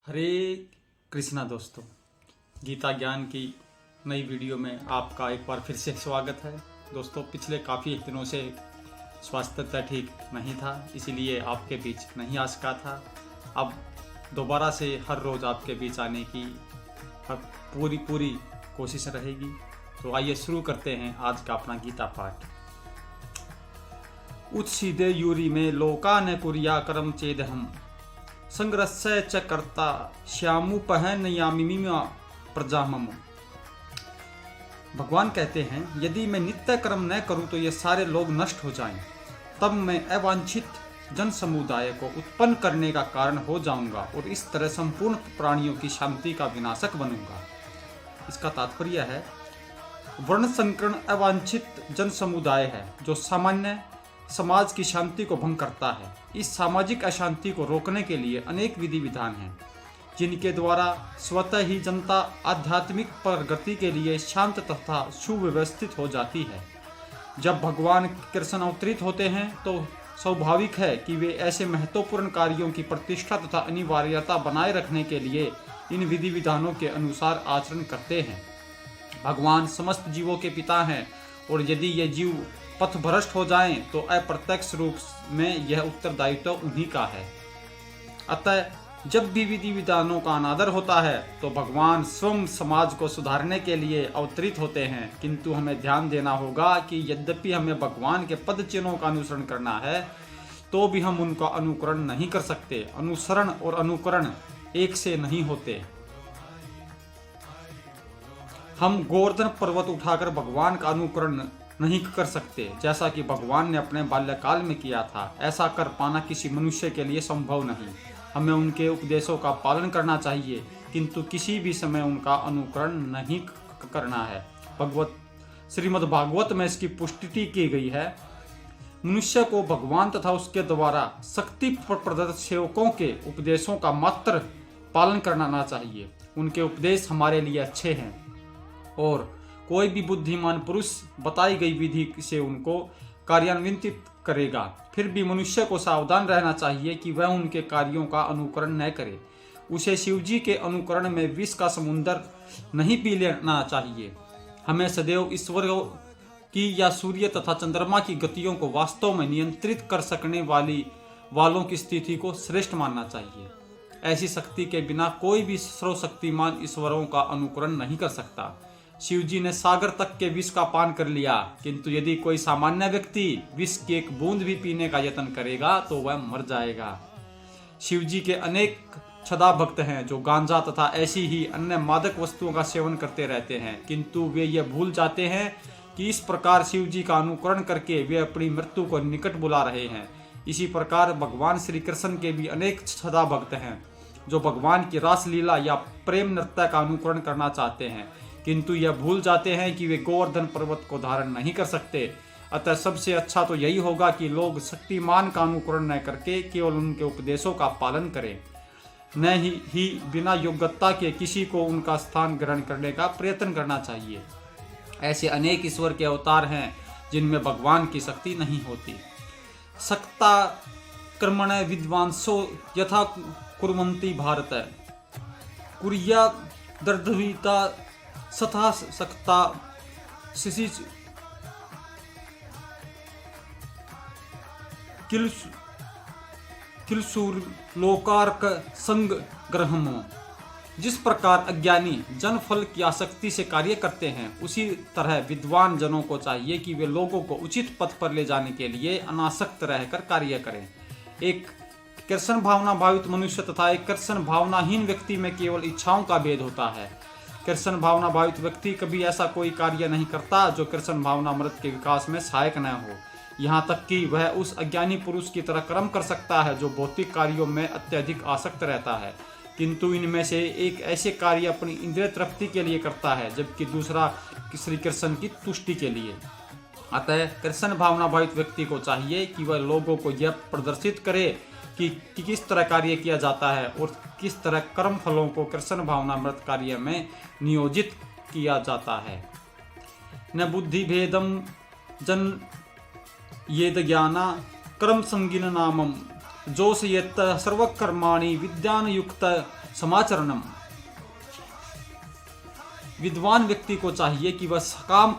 हरे कृष्णा दोस्तों, गीता ज्ञान की नई वीडियो में आपका एक बार फिर से स्वागत है। दोस्तों, पिछले काफ़ी दिनों से स्वास्थ्य ठीक नहीं था, इसीलिए आपके बीच नहीं आ सका था। अब दोबारा से हर रोज़ आपके बीच आने की पूरी कोशिश रहेगी। तो आइए शुरू करते हैं आज का अपना गीता पाठ। उत्सीदे यूरी में लोका न कुर्या कर्म चेदहम संग्रस्य च कर्ता श्यामुपहनयामिमा प्रजामम। भगवान कहते हैं, यदि मैं नित्य कर्म न करूं तो ये सारे लोग नष्ट हो जाएं, तब मैं अवांछित जन समुदाय को उत्पन्न करने का कारण हो जाऊंगा और इस तरह संपूर्ण प्राणियों की शांति का विनाशक बनूंगा। इसका तात्पर्य है, वर्ण संकरण अवांछित जन समुदाय है जो सामान्य समाज की शांति को भंग करता है। इस सामाजिक अशांति को रोकने के लिए अनेक विधि विधान हैं, जिनके द्वारा स्वतः ही जनता आध्यात्मिक प्रगति के लिए शांत तथा सुव्यवस्थित हो जाती है। जब भगवान कृष्ण अवतरित होते हैं तो स्वाभाविक है कि वे ऐसे महत्वपूर्ण कार्यों की प्रतिष्ठा तथा अनिवार्यता बनाए रखने के लिए इन विधि विधानों के अनुसार आचरण करते हैं। भगवान समस्त जीवों के पिता हैं और यदि ये जीव पथभ्रष्ट हो जाएं तो अप्रत्यक्ष रूप में यह उत्तरदायित्व उन्हीं का है। अतः जब भी विधि विधानों का अनादर होता है तो भगवान स्वयं समाज को सुधारने के लिए अवतरित होते हैं। किंतु हमें ध्यान देना होगा कि यद्यपि हमें भगवान के पद चिन्हों का अनुसरण करना है, तो भी हम उनका अनुकरण नहीं कर सकते। अनुसरण और अनुकरण एक से नहीं होते। हम गोवर्धन पर्वत उठाकर भगवान का अनुकरण नहीं कर सकते, जैसा कि भगवान ने अपने बाल्यकाल में किया था। ऐसा कर पाना किसी मनुष्य के लिए संभव नहीं। हमें उनके उपदेशों का पालन करना चाहिए, किंतु किसी भी समय उनका अनुकरण नहीं करना है। श्रीमद् भागवत में इसकी पुष्टि की गई है। मनुष्य को भगवान तथा उसके द्वारा शक्ति प्रदत्त सेवकों के उपदेशों का मात्र पालन करना चाहिए। उनके उपदेश हमारे लिए अच्छे हैं और कोई भी बुद्धिमान पुरुष बताई गई विधि से उनको कार्यान्वित करेगा। फिर भी मनुष्य को सावधान रहना चाहिए कि वह उनके कार्यों का अनुकरण न करे। उसे शिवजी के अनुकरण में विष का समुद्र नहीं पी लेना चाहिए। हमें सदैव ईश्वर की या सूर्य तथा चंद्रमा की गतियों को वास्तव में नियंत्रित कर सकने वालों की स्थिति को श्रेष्ठ मानना चाहिए। ऐसी शक्ति के बिना कोई भी सर्वशक्तिमान ईश्वरों का अनुकरण नहीं कर सकता। शिवजी ने सागर तक के विष का पान कर लिया, किंतु यदि कोई सामान्य व्यक्ति विष की एक बूंद भी पीने का यत्न करेगा तो वह मर जाएगा। शिवजी के अनेक छदा भक्त हैं जो गांजा तथा ऐसी ही अन्य मादक वस्तुओं का सेवन करते रहते हैं, किंतु वे ये भूल जाते हैं कि इस प्रकार शिवजी का अनुकरण करके वे अपनी मृत्यु को निकट बुला रहे हैं। इसी प्रकार भगवान श्री कृष्ण के भी अनेक छदा भक्त हैं जो भगवान की रासलीला या प्रेम नृत्य का अनुकरण करना चाहते हैं, किंतु यह भूल जाते हैं कि वे गोवर्धन पर्वत को धारण नहीं कर सकते। अतः सबसे अच्छा तो यही होगा कि लोग शक्तिमान का अनुकरण न करके केवल उनके उपदेशों का पालन करें, न ही बिना योग्यता के किसी को उनका स्थान ग्रहण करने का प्रयत्न करना चाहिए। ऐसे अनेक ईश्वर के अवतार हैं जिनमें भगवान की शक्ति नहीं होती। सक्ता कर्मण विद्वांसो यथा कुर्वन्ति भारत कुर्या दर्दविता सथा सक्ता शिशि किलसूर लोकारक संग ग्रहम। जिस प्रकार अज्ञानी जन फल की आसक्ति से कार्य करते हैं, उसी तरह विद्वान जनों को चाहिए कि वे लोगों को उचित पथ पर ले जाने के लिए अनासक्त रहकर कार्य करें। एक कृष्ण भावना भावित मनुष्य तथा एक कृष्ण भावनाहीन व्यक्ति में केवल इच्छाओं का भेद होता है। कृष्ण भावना भावित व्यक्ति कभी ऐसा कोई कार्य नहीं करता जो कृष्ण भावना अमृत के विकास में सहायक न हो। यहाँ तक कि वह उस अज्ञानी पुरुष की तरह कर्म कर सकता है जो भौतिक कार्यों में अत्यधिक आसक्त रहता है, किंतु इनमें से एक ऐसे कार्य अपनी इंद्रिय तृप्ति के लिए करता है, जबकि दूसरा श्री कृष्ण की तुष्टि के लिए। अतः कृष्ण भावना भावित व्यक्ति को चाहिए कि वह लोगों को यह प्रदर्शित करे कि किस तरह कार्य किया जाता है और किस तरह कर्म फलों को कृष्ण भावनामृत कार्य में नियोजित किया जाता है। न बुद्धि भेदम जन येद ज्ञाना कर्म संगिन नामम जोश यत्त सर्वकर्माणि विद्यान युक्त समाचरणम। विद्वान व्यक्ति को चाहिए कि वह सकाम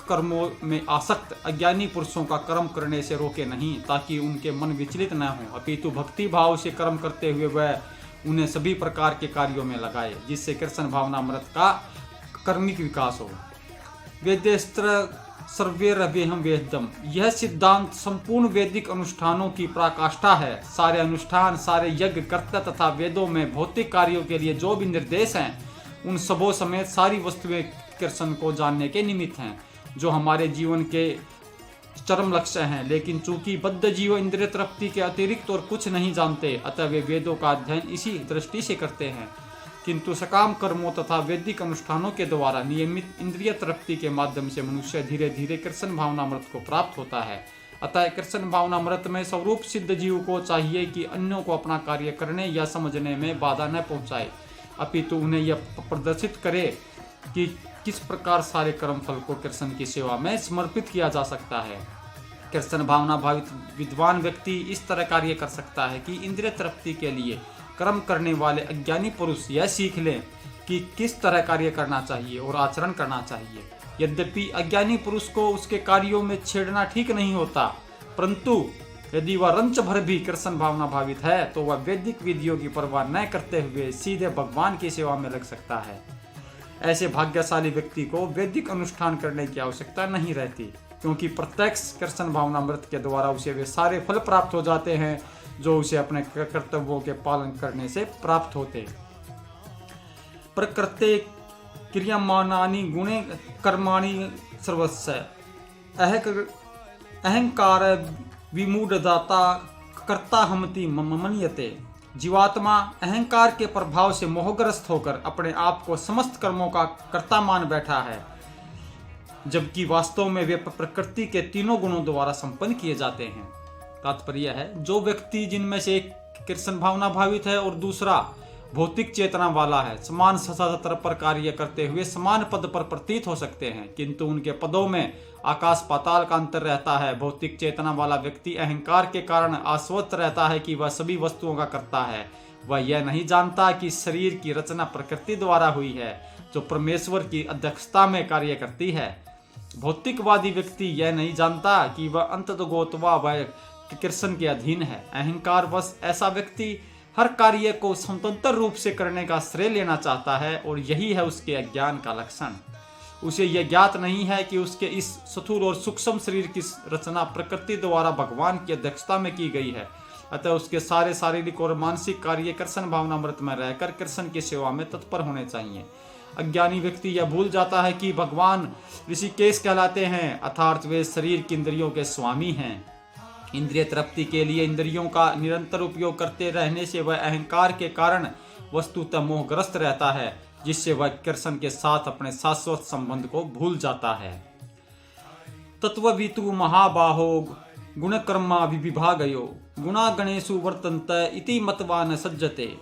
कर्मों में आसक्त अज्ञानी पुरुषों का कर्म करने से रोके नहीं, ताकि उनके मन विचलित न हो, अपितु भक्ति भाव से कर्म करते हुए वह उन्हें सभी प्रकार के कार्यों में लगाए, जिससे कृष्ण भावनामृत का कर्मिक विकास हो। वेदेस्त्र सर्वेरवेहम वेदम, यह सिद्धांत संपूर्ण वैदिक अनुष्ठानों की पराकाष्ठा है। सारे अनुष्ठान, सारे यज्ञ, कर्तव्य तथा वेदों में भौतिक कार्यों के लिए जो भी निर्देश हैं, उन सबों समेत सारी वस्तुएं कृष्ण को जानने के निमित्त हैं, जो हमारे जीवन के चरम लक्ष्य हैं। लेकिन चूंकि बद्ध जीव इंद्रिय तृप्ति के अतिरिक्त और कुछ नहीं जानते, अतः वे वेदों का अध्ययन इसी दृष्टि से करते हैं। किंतु सकाम कर्मों तथा वैदिक अनुष्ठानों के द्वारा नियमित इंद्रिय तृप्ति के माध्यम से मनुष्य धीरे धीरे कृष्ण भावनामृत को प्राप्त होता है। अतः कृष्ण भावनामृत में स्वरूप सिद्ध जीव को चाहिए कि अन्यों को अपना कार्य करने या समझने में बाधा न पहुंचाए, अपितु उन्हें यह प्रदर्शित करे कि किस प्रकार सारे कर्म फल को कृष्ण की सेवा में समर्पित किया जा सकता है। कृष्ण भावना भावित विद्वान व्यक्ति इस तरह कार्य कर सकता है कि इंद्रिय तृप्ति के लिए कर्म करने वाले अज्ञानी पुरुष यह सीख लें कि किस तरह कार्य करना चाहिए और आचरण करना चाहिए। यद्यपि अज्ञानी पुरुष को उसके कार्यों में छेड़ना ठीक नहीं होता, परंतु यदि वह रंच भर भी कृष्ण भावना भावित है तो वह वैदिक विधियों की परवाह न करते हुए सीधे भगवान की सेवा में लग सकता है। ऐसे भाग्यशाली व्यक्ति को वैदिक अनुष्ठान करने की आवश्यकता नहीं रहती, क्योंकि प्रत्यक्ष कृष्ण भावनामृत के द्वारा उसे वे सारे फल प्राप्त हो जाते हैं जो उसे अपने कर्तव्यों के पालन करने से प्राप्त होते। प्रकृते क्रियमाणानि गुणे कर्माणि सर्वस्य अहंकार विमूढ़दाता कर्ता हमति मन्यते। जीवात्मा अहंकार के प्रभाव से मोहग्रस्त होकर अपने आप को समस्त कर्मों का कर्ता मान बैठा है, जबकि वास्तव में वे प्रकृति के तीनों गुणों द्वारा संपन्न किए जाते हैं। तात्पर्य है, जो व्यक्ति जिनमें से एक कृष्ण भावना भावित है और दूसरा भौतिक चेतना वाला है, समान सतर पर कार्य करते हुए समान पद पर प्रतीत हो सकते हैं, किंतु उनके पदों में आकाश पाताल का अंतर रहता है। भौतिक चेतना वाला व्यक्ति अहंकार के कारण आश्वस्त रहता है कि वह सभी वस्तुओं का कर्ता है। वह यह नहीं जानता कि शरीर की रचना प्रकृति द्वारा हुई है, जो परमेश्वर की अध्यक्षता में कार्य करती है। भौतिकवादी व्यक्ति यह नहीं जानता कि वह अंततोगत्वा वह कृष्ण के अधीन है। अहंकार वश ऐसा व्यक्ति हर कार्य को स्वतंत्र रूप से करने का श्रेय लेना चाहता है, और यही है उसके अज्ञान का लक्षण। उसे यह ज्ञात नहीं है कि उसके इस स्थूल और सूक्ष्म शरीर की रचना प्रकृति द्वारा भगवान की अध्यक्षता में की गई है। अतः उसके सारे शारीरिक और मानसिक कार्य कृष्ण भावनामृत में रहकर कृष्ण की सेवा में तत्पर होने चाहिए। अज्ञानी व्यक्ति यह भूल जाता है कि भगवान ऋषिकेश कहलाते हैं, अर्थात वे शरीर की इंद्रियों के स्वामी हैं। इंद्रिय तृप्ति के लिए इंद्रियों का निरंतर उपयोग करते रहने से वह अहंकार के कारण वस्तुतः मोहग्रस्त रहता है, जिससे वह कृष्ण के साथ अपने शाश्वत संबंध को भूल जाता है। तत्ववितु महाबाहो गुणकर्मा विभागयो गुणा गणेशु वर्तन्त इति मत्वा न सज्जते।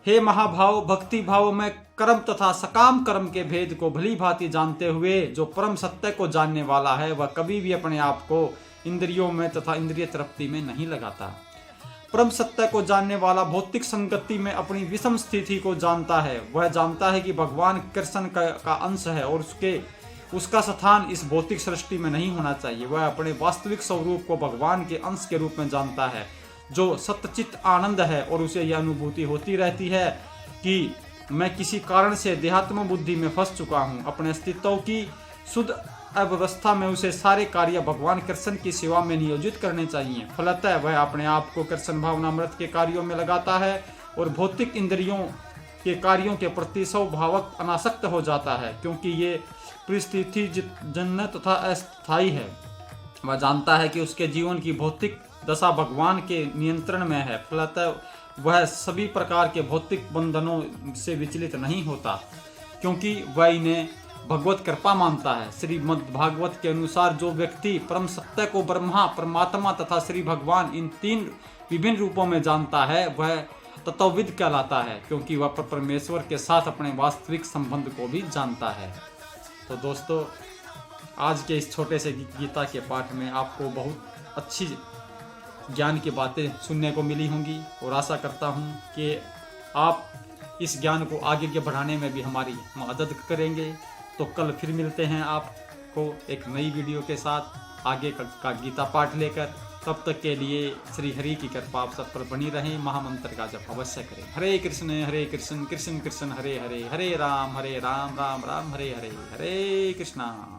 हे महाभाव, भक्ति भाव में कर्म तथा सकाम कर्म के भेद को भली भांति जानते हुए जो परम सत्य को जानने वाला है, वह कभी भी अपने आप को इंद्रियों में तथा इंद्रिय तृप्ति में नहीं लगाता। परम सत्य को जानने वाला भौतिक संगति में अपनी विषम स्थिति को जानता है। वह जानता है कि भगवान कृष्ण का अंश है और उसका स्थान इस भौतिक सृष्टि में नहीं होना चाहिए। वह अपने वास्तविक स्वरूप को भगवान के अंश के रूप में जानता है, जो सत्यचित आनंद है, और उसे यह अनुभूति होती रहती है कि मैं किसी कारण से देहात्म बुद्धि में फंस चुका हूँ। अपने अस्तित्व की शुद्ध अव्यवस्था में उसे सारे कार्य भगवान कृष्ण की सेवा में नियोजित करने चाहिए। फलतः वह अपने आप को कृष्ण भावनामृत के कार्यों में लगाता है और भौतिक इंद्रियों के कार्यों के प्रति स्वभावक अनासक्त हो जाता है, क्योंकि ये परिस्थिति जन्य तथा अस्थायी है। वह जानता है कि उसके जीवन की भौतिक दशा भगवान के नियंत्रण में है, फलतः वह सभी प्रकार के भौतिक बंधनों से विचलित नहीं होता, क्योंकि वह इन्हें भगवत कृपा मानता है। श्रीमद् भागवत के अनुसार जो व्यक्ति परम सत्य को ब्रह्मा, परमात्मा तथा श्री भगवान इन तीन विभिन्न रूपों में जानता है, वह तत्वविद कहलाता है, क्योंकि वह परमेश्वर के साथ अपने वास्तविक संबंध को भी जानता है। तो दोस्तों, आज के इस छोटे से गीता के पाठ में आपको बहुत अच्छी ज्ञान की बातें सुनने को मिली होंगी, और आशा करता हूँ कि आप इस ज्ञान को आगे बढ़ाने में भी हमारी मदद करेंगे। तो कल फिर मिलते हैं आपको एक नई वीडियो के साथ आगे का गीता पाठ लेकर। तब तक के लिए श्री हरि की कृपा आप सब पर बनी रहे। महामंत्र का जप अवश्य करें। हरे कृष्ण कृष्ण कृष्ण हरे हरे, हरे राम राम राम हरे हरे, हरे कृष्णा।